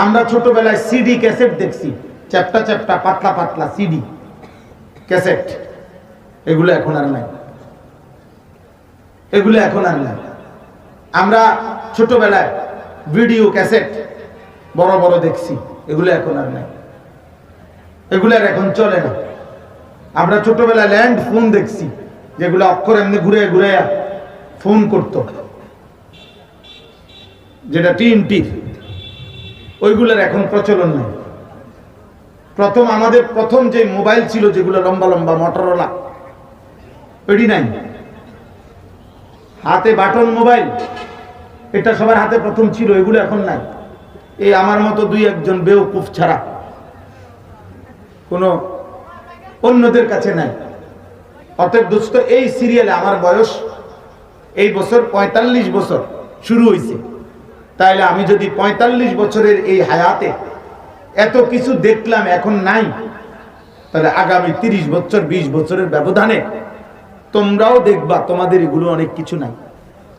আমরা ছোটবেলায় CD cassette দেখছি, চ্যাপ্টা চ্যাপ্টা পাতলা পাতলা সিডি ক্যাসেট, এগুলো এখন আর নাই, এগুলো এখন আর নাই। আমরা ছোটবেলায় ভিডিও ক্যাসেট বড় বড় দেখছি, এগুলো এখন আর নাই, এগুলো আর এখন চলে না। আমরা ছোটবেলায় ল্যান্ড ফোন দেখছি, যেগুলো অক্ষর এমনি ঘুরে ঘুরে ফোন করত, যেটা টিএনটির, ওইগুলোর এখন প্রচলন নেই। আমাদের প্রথম যে মোবাইল ছিল, যেগুলো লম্বা লম্বা মোটরোলা, ওইটি নাই। হাতে বাটন মোবাইল, এটা সবার হাতে প্রথম ছিল, এগুলো এখন নাই। এই আমার মতো দুই একজন বেওকুফ ছাড়া কোনো অন্যদের কাছে নাই। অতএব দোস্ত, এই সিরিয়ালে আমার বয়স এই বছর ৪৫ বছর শুরু হয়েছে। তাইলে আমি যদি ৪৫ বছরের এই হায়াতে এত কিছু দেখলাম এখন নাই, তাহলে আগামী ৩০ বছর ২০ বছরের ব্যবধানে তোমরাও দেখবা তোমাদের এগুলো অনেক কিছু নাই।